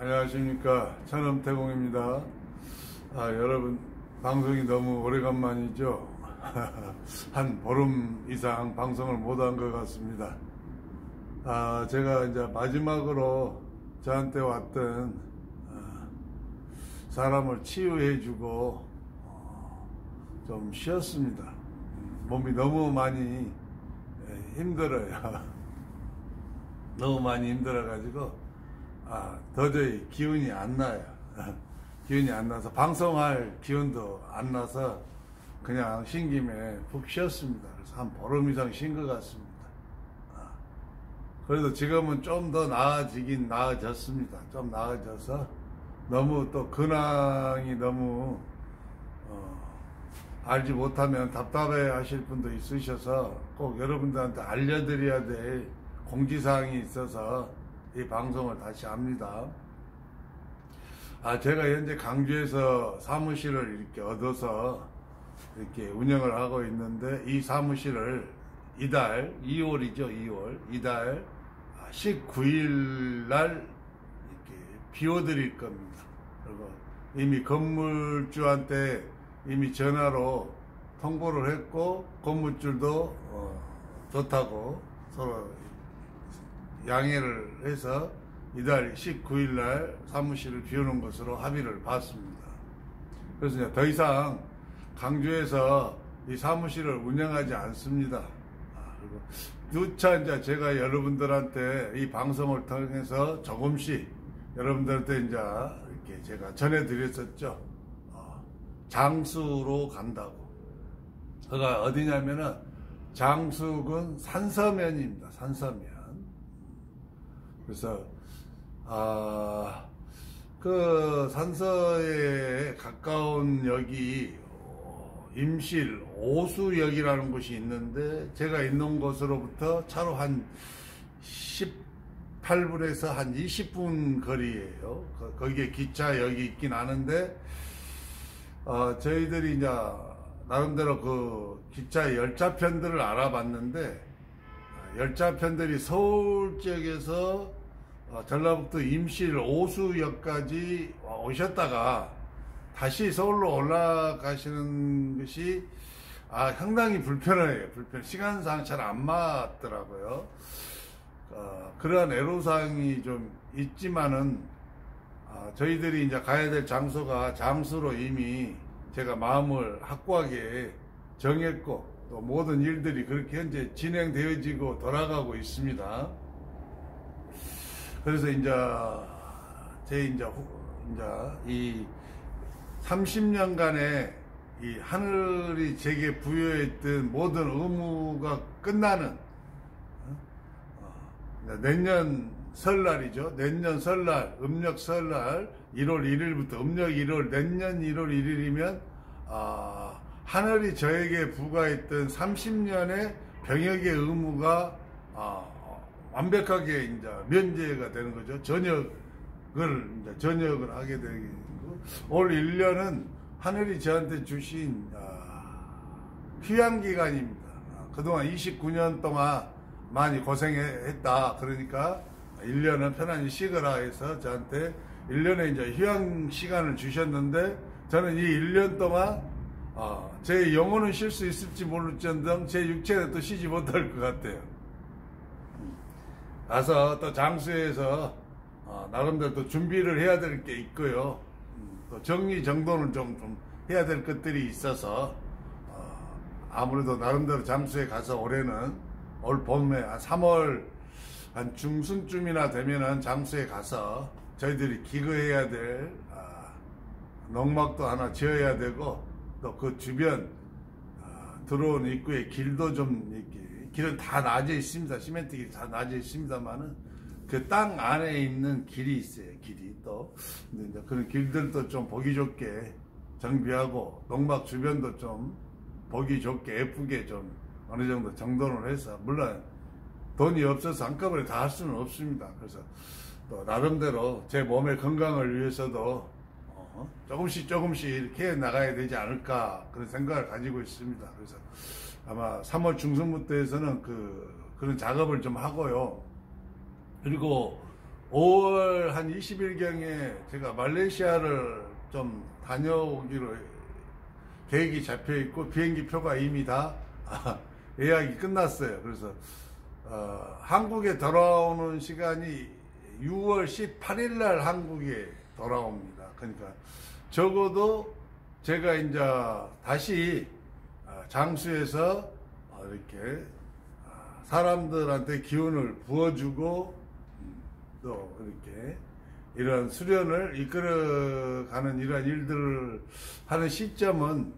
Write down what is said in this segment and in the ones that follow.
안녕하십니까, 천엄태공입니다. 여러분 방송이 너무 오래간만이죠. 한 보름 이상 방송을 못한 것 같습니다. 제가 이제 마지막으로 저한테 왔던 사람을 치유해주고 좀 쉬었습니다. 몸이 너무 많이 힘들어요. 너무 많이 힘들어가지고 도저히 기운이 안 나요. 기운이 안 나서 방송할 기운도 안 나서 그냥 쉰 김에 푹 쉬었습니다. 그래서 한 보름 이상 쉰 것 같습니다. 그래도 지금은 좀 더 나아지긴 나아졌습니다. 좀 나아져서 너무 또 근황이 너무 알지 못하면 답답해 하실 분도 있으셔서 꼭 여러분들한테 알려드려야 될 공지사항이 있어서 이 방송을 다시 합니다. 제가 현재 강주에서 사무실을 이렇게 얻어서 이렇게 운영을 하고 있는데, 이 사무실을 이달 2월이죠. 2달 19일 날 이렇게 비워드릴 겁니다. 그리고 이미 건물주한테 이미 전화로 통보를 했고, 건물주도 좋다고 서로 양해를 해서 이달 19일 날 사무실을 비우는 것으로 합의를 봤습니다. 그래서 이제 더 이상 강주에서 이 사무실을 운영하지 않습니다. 그리고 누차 이제 제가 여러분들한테 이 방송을 통해서 조금씩 여러분들한테 이제 이렇게 제가 전해드렸었죠. 장수로 간다고. 그가 어디냐면은 장수군 산서면입니다. 산서면. 그래서 그 산서에 가까운 역이 임실 오수역이라는 곳이 있는데, 제가 있는 곳으로부터 차로 한 18분에서 한 20분 거리예요. 거기에 기차역이 있긴 하는데, 저희들이 이제 나름대로 그 기차 열차편들을 알아봤는데, 열차편들이 서울 지역에서 전라북도 임실 오수역까지 오셨다가 다시 서울로 올라가시는 것이 상당히 불편해요. 시간상 잘 안 맞더라고요. 그러한 애로사항이 좀 있지만은 저희들이 이제 가야 될 장소가 장수로 이미 제가 마음을 확고하게 정했고, 또 모든 일들이 그렇게 현재 진행되어지고 돌아가고 있습니다. 그래서 이제 이 30년간의 이 하늘이 제게 부여했던 모든 의무가 끝나는 내년 설날이죠. 내년 설날, 음력 설날 1월 1일부터 음력 1월, 내년 1월 1일이면 하늘이 저에게 부과했던 30년의 병역의 의무가 완벽하게 이제 면제가 되는 거죠. 전역을 하게 되는 거고, 올 1년은 하늘이 저한테 주신 휴양 기간입니다. 그동안 29년 동안 많이 고생했다. 그러니까 1년은 편안히 쉬거라 해서 저한테 1년의 이제 휴양 시간을 주셨는데, 저는 이 1년 동안 제 영혼은 쉴 수 있을지 모를지언정 제 육체는 또 쉬지 못할 것 같아요. 가서 또 장수에서 나름대로 또 준비를 해야 될 게 있고요. 또 정리정돈을 좀 해야 될 것들이 있어서 아무래도 나름대로 장수에 가서 올해는 올 봄에 한 3월 한 중순쯤이나 되면은 장수에 가서 저희들이 기거해야 될 농막도 하나 지어야 되고, 또 그 주변 들어온 입구에 길도 좀 이렇게, 길은 다 나져 있습니다. 시멘트 길이 다 나져 있습니다만은 그 땅 안에 있는 길이 있어요. 길이 또 근데 이제 그런 길들도 좀 보기 좋게 정비하고, 농막 주변도 좀 보기 좋게 예쁘게 좀 어느 정도 정돈을 해서, 물론 돈이 없어서 한꺼번에 다 할 수는 없습니다. 그래서 또 나름대로 제 몸의 건강을 위해서도 조금씩 이렇게 나가야 되지 않을까, 그런 생각을 가지고 있습니다. 그래서 아마 3월 중순부터 해서는 그런 작업을 좀 하고요. 그리고 5월 한 20일경에 제가 말레이시아를 좀 다녀오기로 계획이 잡혀 있고 비행기 표가 이미 다 예약이 끝났어요. 그래서 한국에 돌아오는 시간이 6월 18일 날 한국에 돌아옵니다. 그러니까 적어도 제가 이제 다시 장수에서 이렇게 사람들한테 기운을 부어주고 또 이렇게 이런 수련을 이끌어가는 이런 일들을 하는 시점은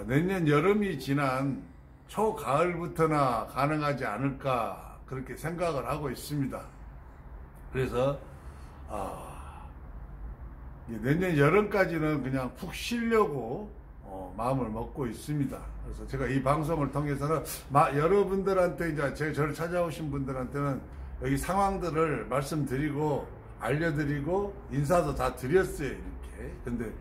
내년 여름이 지난 초가을부터나 가능하지 않을까 그렇게 생각을 하고 있습니다. 그래서 내년 여름까지는 그냥 푹 쉬려고 마음을 먹고 있습니다. 그래서 제가 이 방송을 통해서는 여러분들한테 이제 저를 찾아오신 분들한테는 여기 상황들을 말씀드리고 알려드리고 인사도 다 드렸어요. 이렇게. 근데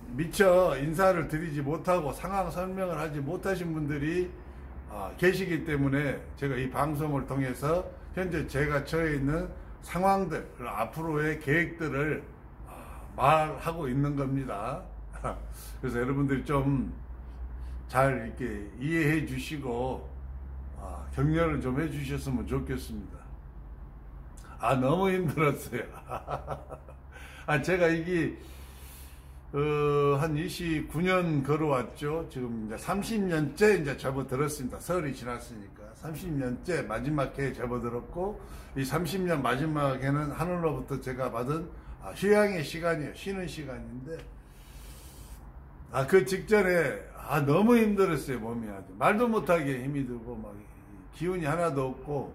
미처 인사를 드리지 못하고 상황 설명을 하지 못하신 분들이 계시기 때문에 제가 이 방송을 통해서 현재 제가 처해 있는 상황들, 앞으로의 계획들을 말하고 있는 겁니다. 그래서 여러분들이 좀 잘 이렇게 이해해 주시고 격려를 좀 해 주셨으면 좋겠습니다. 너무 힘들었어요. 제가 이게 한 29년 걸어왔죠. 지금 이제 30년째 이제 접어들었습니다. 설이 지났으니까 30년째 마지막 해에 접어들었고, 이 30년 마지막 해는 하늘로부터 제가 받은 휴양의 시간이에요. 쉬는 시간인데, 그 직전에 너무 힘들었어요. 몸이 아주 말도 못하게 힘이 들고 막 기운이 하나도 없고,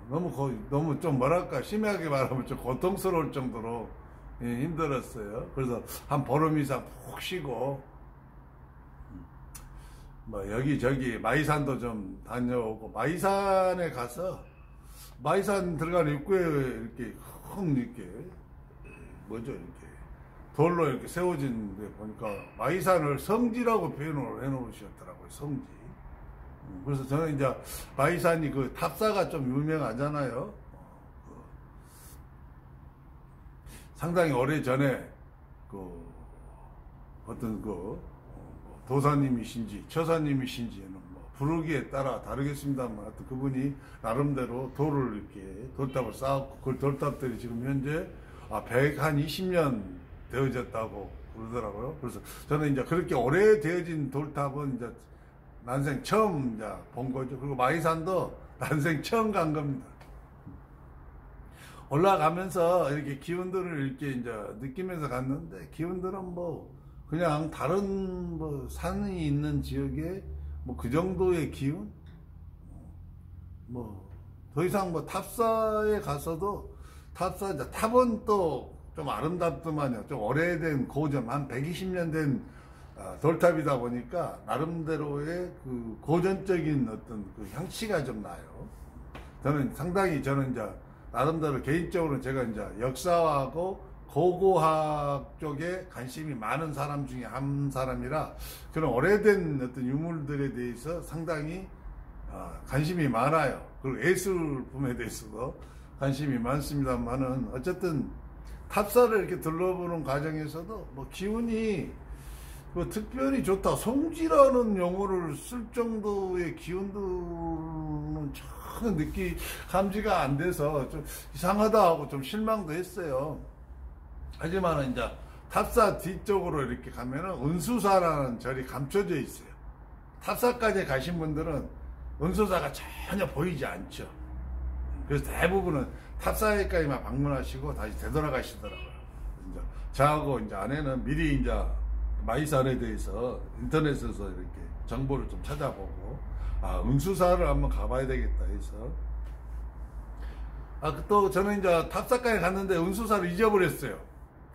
너무 좀 뭐랄까 심하게 말하면 좀 고통스러울 정도로 힘들었어요. 그래서 한 보름 이상 푹 쉬고 여기저기 마이산도 좀 다녀오고, 마이산에 가서 마이산 들어가는 입구에 이렇게 이렇게 뭐죠, 이렇게 돌로 이렇게 세워진 데 보니까 마이산을 성지라고 표현을 해 놓으셨더라고요. 성지. 그래서 저는 이제 마이산이 그 탑사가 좀 유명하잖아요. 상당히 오래 전에 어떤 도사님이신지 처사님이신지는 부르기에 따라 다르겠습니다만, 하여튼 그분이 나름대로 돌을 이렇게 돌탑을 쌓았고, 그 돌탑들이 지금 현재 120년 되어졌다고 그러더라고요. 그래서 저는 이제 그렇게 오래되어진 돌탑은 이제 난생 처음 이제 본 거죠. 그리고 마이산도 난생 처음 간 겁니다. 올라가면서 이렇게 기운들을 이렇게 이제 느끼면서 갔는데, 기운들은 그냥 다른 산이 있는 지역에 그 정도의 기운? 더 이상 탑사에 가서도 탑은 또 좀 아름답더만요. 좀 오래된 고전, 한 120년 된 돌탑이다 보니까 나름대로의 그 고전적인 어떤 그 향취가 좀 나요. 저는 이제 나름대로 개인적으로 제가 이제 역사하고 고고학 쪽에 관심이 많은 사람 중에 한 사람이라, 그런 오래된 어떤 유물들에 대해서 상당히 관심이 많아요. 그리고 예술품에 대해서도 관심이 많습니다만은, 어쨌든 탑사를 이렇게 둘러보는 과정에서도 기운이 특별히 좋다, 성지라는 용어를 쓸 정도의 기운들은 전혀 감지가 안 돼서 좀 이상하다 하고 좀 실망도 했어요. 하지만 이제 탑사 뒤쪽으로 이렇게 가면은 은수사라는 절이 감춰져 있어요. 탑사까지 가신 분들은 은수사가 전혀 보이지 않죠. 그래서 대부분은 탑사에까지만 방문하시고 다시 되돌아가시더라고요. 이제 저하고 이제 아내는 미리 이제 마이산에 대해서 인터넷에서 이렇게 정보를 좀 찾아보고, 은수사를 한번 가봐야 되겠다 해서, 또 저는 이제 탑사까지 갔는데 은수사를 잊어버렸어요.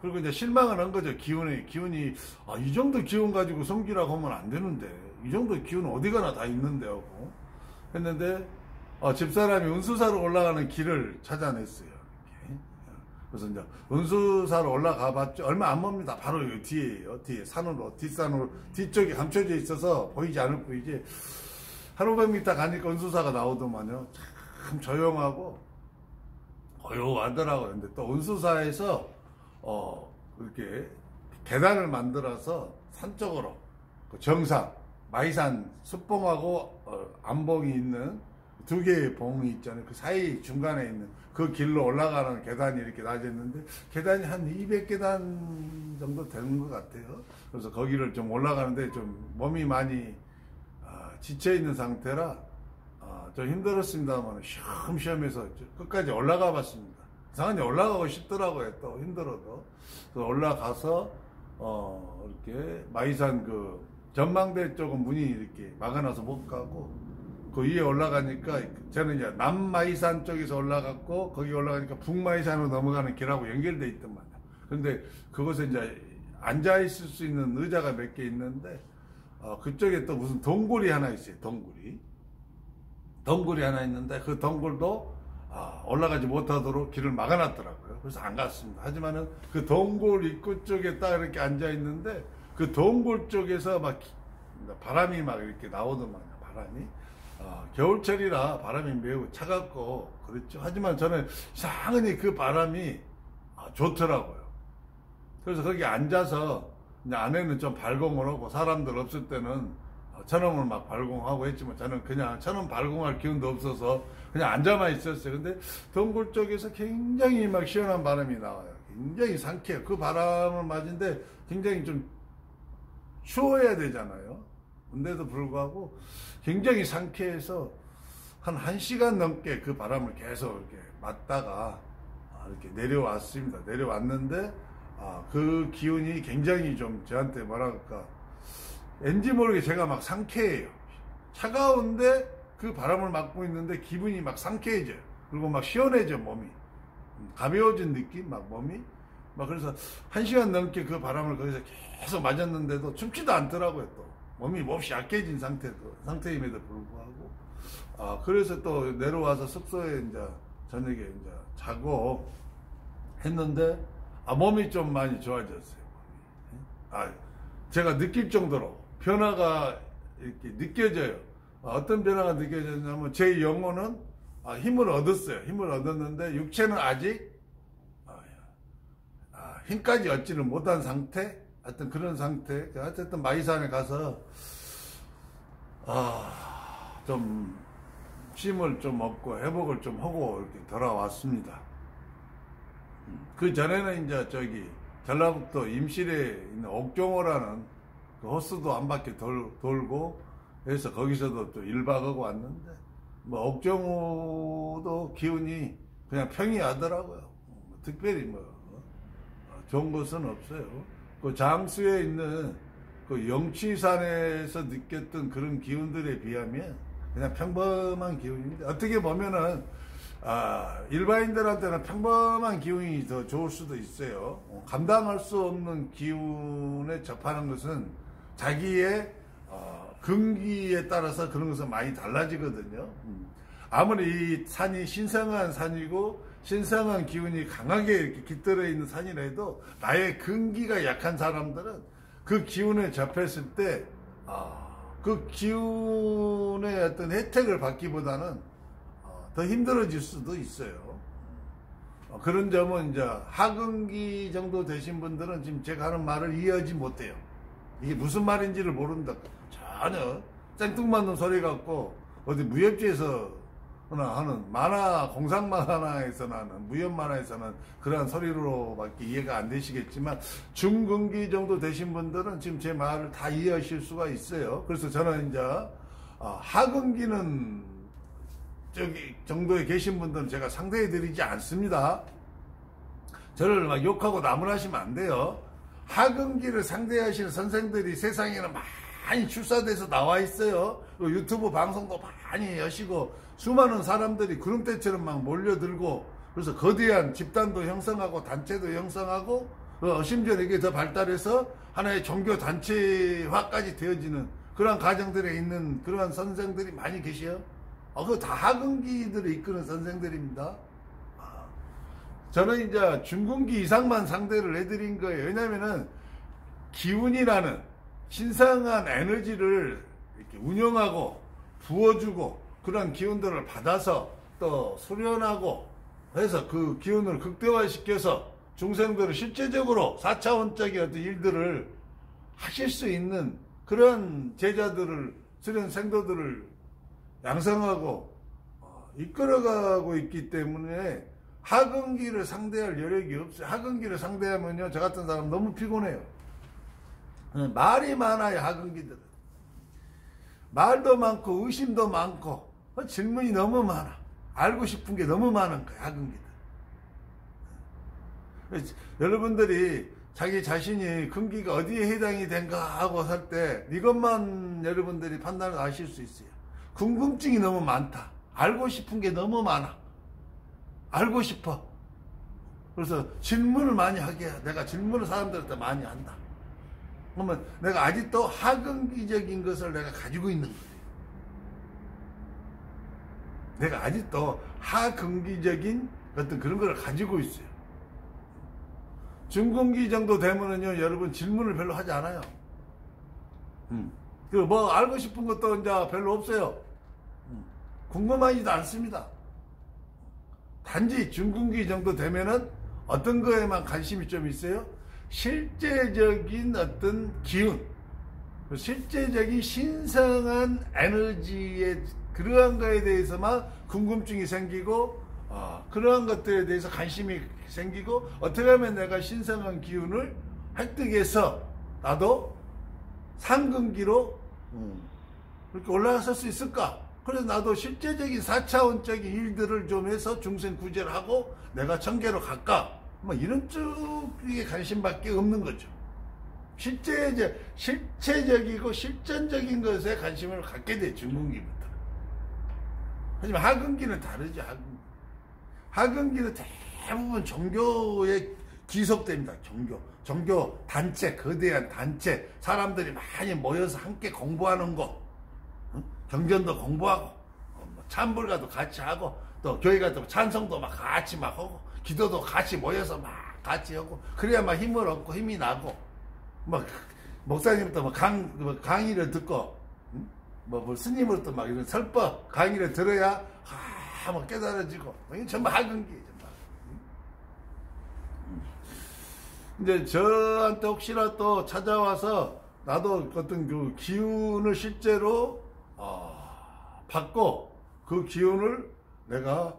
그리고 이제 실망을 한 거죠. 기운이 이 정도 기운 가지고 성지라고 하면 안 되는데, 이 정도 기운은 어디 가나 다 있는데 하고 했는데, 집사람이 은수사로 올라가는 길을 찾아냈어요. 이렇게. 그래서 이제 은수사로 올라가 봤죠. 얼마 안 멉니다. 바로 여기 뒤에요. 뒤에 산으로, 뒷산으로, 뒤쪽이 감춰져 있어서 보이지 않을 뿐이지, 한 500m 가니까 은수사가 나오더만요. 참 조용하고 고요하더라고요. 근데 또 은수사에서 이렇게 계단을 만들어서 산 쪽으로 그 정상 마이산 숲봉하고 안봉이 있는 두 개의 봉이 있잖아요. 그 사이 중간에 있는 그 길로 올라가는 계단이 이렇게 낮았는데 계단이 한 200계단 정도 되는 것 같아요. 그래서 거기를 좀 올라가는데 좀 몸이 많이 지쳐 있는 상태라 좀 힘들었습니다만 쉬엄쉬엄해서 끝까지 올라가 봤습니다. 이상하게 올라가고 싶더라고요. 또 힘들어도. 그래서 올라가서 이렇게 마이산 그 전망대 쪽은 문이 이렇게 막아놔서 못 가고 그 위에 올라가니까 저는 이제 남마이산 쪽에서 올라갔고 거기 올라가니까 북마이산으로 넘어가는 길하고 연결돼 있단 말이야. 근데 그곳에 이제 앉아 있을 수 있는 의자가 몇 개 있는데 그쪽에 또 무슨 동굴이 하나 있어요. 동굴이 하나 있는데 그 동굴도 올라가지 못하도록 길을 막아놨더라고요. 그래서 안 갔습니다. 하지만은 그 동굴 입구 쪽에 딱 이렇게 앉아 있는데 그 동굴 쪽에서 막 바람이 막 이렇게 나오더만요. 바람이. 겨울철이라 바람이 매우 차갑고 그렇죠. 하지만 저는 이상하니 그 바람이 좋더라고요. 그래서 거기 앉아서 이제 안에는 좀 발공을 하고 사람들 없을 때는 천음을 막 발공하고 했지만 저는 그냥 천음 발공할 기운도 없어서 그냥 앉아만 있었어요. 근데 동굴 쪽에서 굉장히 막 시원한 바람이 나와요. 굉장히 상쾌해요. 그 바람을 맞은데 굉장히 좀 추워야 되잖아요. 근데도 불구하고 굉장히 상쾌해서 한 1시간 넘게 그 바람을 계속 이렇게 맞다가 이렇게 내려왔습니다. 내려왔는데 그 기운이 굉장히 좀 저한테 뭐랄까 왠지 모르게 제가 막 상쾌해요. 차가운데 그 바람을 맞고 있는데 기분이 막 상쾌해져요. 그리고 막 시원해져 몸이. 가벼워진 느낌 막 몸이. 막 그래서 1시간 넘게 그 바람을 거기서 계속 맞았는데도 춥지도 않더라고요. 또 몸이 몹시 약해진 상태임에도 불구하고 그래서 또 내려와서 숙소에 이제 저녁에 이제 자고 했는데 몸이 좀 많이 좋아졌어요. 제가 느낄 정도로 변화가 이렇게 느껴져요. 어떤 변화가 느껴졌냐면 제 영혼은 힘을 얻었어요. 힘을 얻었는데 육체는 아직 힘까지 얻지는 못한 상태? 하여튼 그런 상태. 어쨌든 마이산에 가서 좀 쉼을 좀 얻고 회복을 좀 하고 이렇게 돌아왔습니다. 그 전에는 이제 저기 전라북도 임실에 있는 옥종호라는 그 호수도 한 바퀴 돌고 해서 거기서도 또 1박하고 왔는데 뭐 옥종호도 기운이 그냥 평이하더라고요. 특별히 뭐 좋은 것은 없어요. 그 장수에 있는 그 영치산에서 느꼈던 그런 기운들에 비하면 그냥 평범한 기운입니다. 어떻게 보면은 일반인들한테는 평범한 기운이 더 좋을 수도 있어요. 감당할 수 없는 기운에 접하는 것은 자기의 근기에 따라서 그런 것은 많이 달라지거든요. 아무리 이 산이 신성한 산이고 신성한 기운이 강하게 이렇게 깃들어 있는 산이라도 나의 근기가 약한 사람들은 그 기운에 접했을 때 그 기운의 어떤 혜택을 받기보다는 더 힘들어질 수도 있어요. 그런 점은 이제 하근기 정도 되신 분들은 지금 제가 하는 말을 이해하지 못해요. 이게 무슨 말인지를 모른다. 전혀 생뚱맞는 소리 같고 어디 무협지에서 하는 만화, 공상 만화에서 나는 무협 만화에서는 그러한 소리로밖에 이해가 안 되시겠지만 중근기 정도 되신 분들은 지금 제 말을 다 이해하실 수가 있어요. 그래서 저는 이제 하근기는 저기 정도에 계신 분들은 제가 상대해 드리지 않습니다. 저를 막 욕하고 나무라시면 안 돼요. 하근기를 상대하시는 선생들이 세상에는 많이 출사돼서 나와 있어요. 유튜브 방송도 많이 하시고 수많은 사람들이 구름대처럼 막 몰려들고 그래서 거대한 집단도 형성하고 단체도 형성하고 심지어 이게 더 발달해서 하나의 종교 단체화까지 되어지는 그런 과정들에 있는 그러한 선생들이 많이 계셔요. 그거 다 하근기들을 이끄는 선생들입니다. 저는 이제 중근기 이상만 상대를 해드린 거예요. 왜냐면은 기운이라는 신성한 에너지를 이렇게 운영하고 부어주고 그런 기운들을 받아서 또 수련하고 해서 그 기운을 극대화시켜서 중생들을 실제적으로 4차원적인 어떤 일들을 하실 수 있는 그런 제자들을, 수련 생도들을 양성하고 이끌어가고 있기 때문에 하근기를 상대할 여력이 없어요. 하근기를 상대하면요, 저 같은 사람 너무 피곤해요. 말이 많아요, 하근기들은. 말도 많고 의심도 많고 질문이 너무 많아. 알고 싶은 게 너무 많은 거야, 하근기들. 여러분들이 자기 자신이 근기가 어디에 해당이 된가 하고 살 때 이것만 여러분들이 판단을 하실 수 있어요. 궁금증이 너무 많다. 알고 싶은 게 너무 많아. 알고 싶어. 그래서 질문을 많이 하게 해. 내가 질문을 사람들한테 많이 한다. 그러면 내가 아직도 하근기적인 것을 내가 가지고 있는 거예요. 내가 아직도 하근기적인 어떤 그런 걸 가지고 있어요. 중근기 정도 되면은요, 여러분 질문을 별로 하지 않아요. 그리고 뭐 알고 싶은 것도 이제 별로 없어요. 궁금하지도 않습니다. 단지 중근기 정도 되면은 어떤 거에만 관심이 좀 있어요? 실제적인 어떤 기운, 실제적인 신성한 에너지의 그러한 거에 대해서만 궁금증이 생기고, 그러한 것들에 대해서 관심이 생기고, 어떻게 하면 내가 신성한 기운을 획득해서 나도 상근기로 그렇게 올라설 수 있을까? 그래서 나도 실제적인 4차원적인 일들을 좀 해서 중생 구제를 하고 내가 천계로 갈까? 뭐 이런 쪽에 관심밖에 없는 거죠. 실체적이고 실전적인 것에 관심을 갖게 돼, 중근기부터. 하지만 하근기는 다르죠, 하근기. 하근기는 대부분 종교에 기속됩니다. 종교 단체, 거대한 단체, 사람들이 많이 모여서 함께 공부하는 거, 경전도 공부하고, 찬불가도 같이 하고, 또 교회 가도 찬송도 막 같이 막 하고, 기도도 같이 모여서 막 같이 하고, 그래야 막 힘을 얻고 힘이 나고, 막 목사님부터 막 강의를 듣고, 뭐 스님으로부터 막 이런 설법 강의를 들어야 막 깨달아지고, 이게 전부 하근기예요. 이제 저한테 혹시나 또 찾아와서 나도 어떤 그 기운을 실제로 받고 그 기운을 내가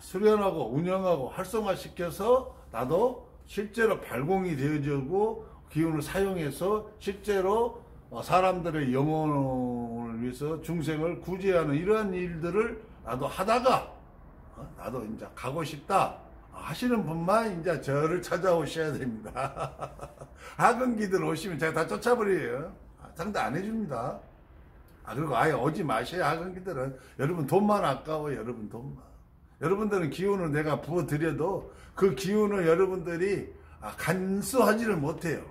수련하고 운영하고 활성화시켜서 나도 실제로 발공이 되어지고 기운을 사용해서 실제로 사람들의 영혼을 위해서 중생을 구제하는 이러한 일들을 나도 하다가 나도 이제 가고 싶다 하시는 분만 이제 저를 찾아오셔야 됩니다. 하근기들 오시면 제가 다 쫓아버려요. 상대 안 해줍니다. 그리고 아예 오지 마셔요. 하근기들은. 여러분 돈만 아까워요. 여러분 돈만. 여러분들은 기운을 내가 부어드려도 그 기운을 여러분들이 간수하지를 못해요.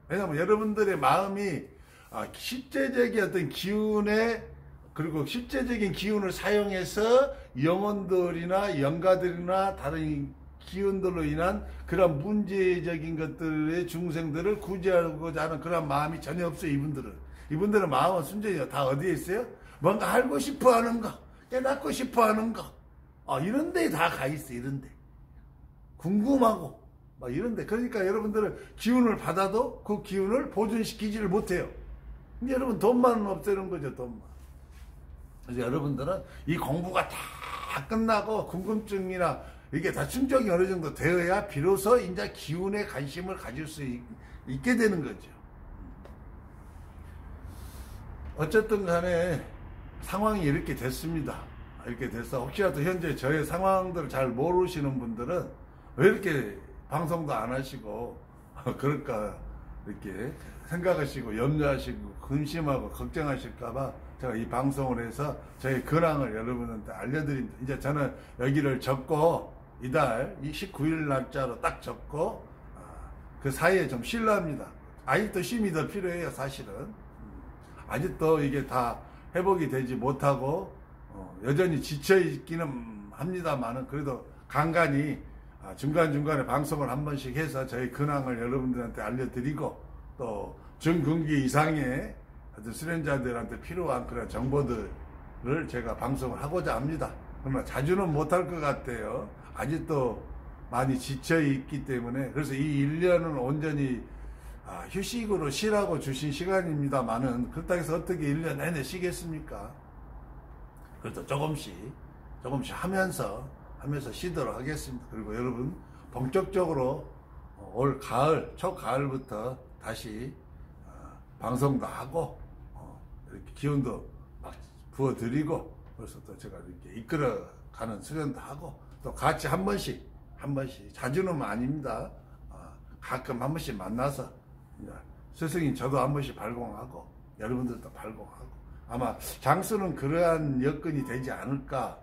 왜냐하면 여러분들의 마음이 실제적인 어떤 기운에, 그리고 실제적인 기운을 사용해서 영혼들이나 영가들이나 다른 기운들로 인한 그런 문제적인 것들의 중생들을 구제하고자 하는 그런 마음이 전혀 없어요. 이분들은 마음은 순전히 다 어디에 있어요? 뭔가 알고 싶어 하는 거, 깨닫고 싶어 하는 거, 이런 데에 다 가 있어요. 이런 데 궁금하고 막 이런 데. 그러니까 여러분들은 기운을 받아도 그 기운을 보존시키지를 못해요. 근데 여러분 돈만 없애는 거죠. 돈만. 그래서 여러분들은 이 공부가 다 끝나고 궁금증이나 이게 다 충족이 어느 정도 되어야 비로소 이제 기운에 관심을 가질 수 있게 되는 거죠. 어쨌든 간에 상황이 이렇게 됐습니다. 이렇게 돼서 혹시라도 현재 저의 상황들을 잘 모르시는 분들은 왜 이렇게 방송도 안 하시고 그럴까 이렇게 생각하시고 염려하시고 근심하고 걱정하실까봐 제가 이 방송을 해서 저의 근황을 여러분한테 알려드립니다. 이제 저는 여기를 접고 이달 19일 날짜로 딱 접고 그 사이에 좀 쉴랍니다. 아직도 쉼이 더 필요해요. 사실은 아직도 이게 다 회복이 되지 못하고 여전히 지쳐있기는 합니다만은 그래도 간간히 중간중간에 방송을 한 번씩 해서 저희 근황을 여러분들한테 알려드리고 또 중근기 이상의 수련자들한테 필요한 그런 정보들을 제가 방송을 하고자 합니다. 그러나 자주는 못할 것 같아요. 아직도 많이 지쳐 있기 때문에, 그래서 이 1년은 온전히 휴식으로 쉬라고 주신 시간입니다만은, 그렇다고 해서 어떻게 1년 내내 쉬겠습니까? 그래서 조금씩 하면서 쉬도록 하겠습니다. 그리고 여러분, 본격적으로 올 가을, 초가을부터 다시 방송도 하고, 이렇게 기운도 막 부어드리고, 그래서 또 제가 이렇게 이끌어가는 수련도 하고, 또 같이 한 번씩, 자주는 아닙니다. 가끔 한 번씩 만나서, 스승님 저도 한 번씩 발공하고, 여러분들도 발공하고, 아마 장수는 그러한 여건이 되지 않을까,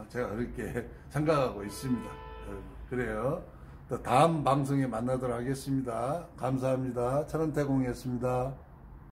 제가 그렇게 생각하고 있습니다. 그래요. 또 다음 방송에 만나도록 하겠습니다. 감사합니다. 천원태공이었습니다.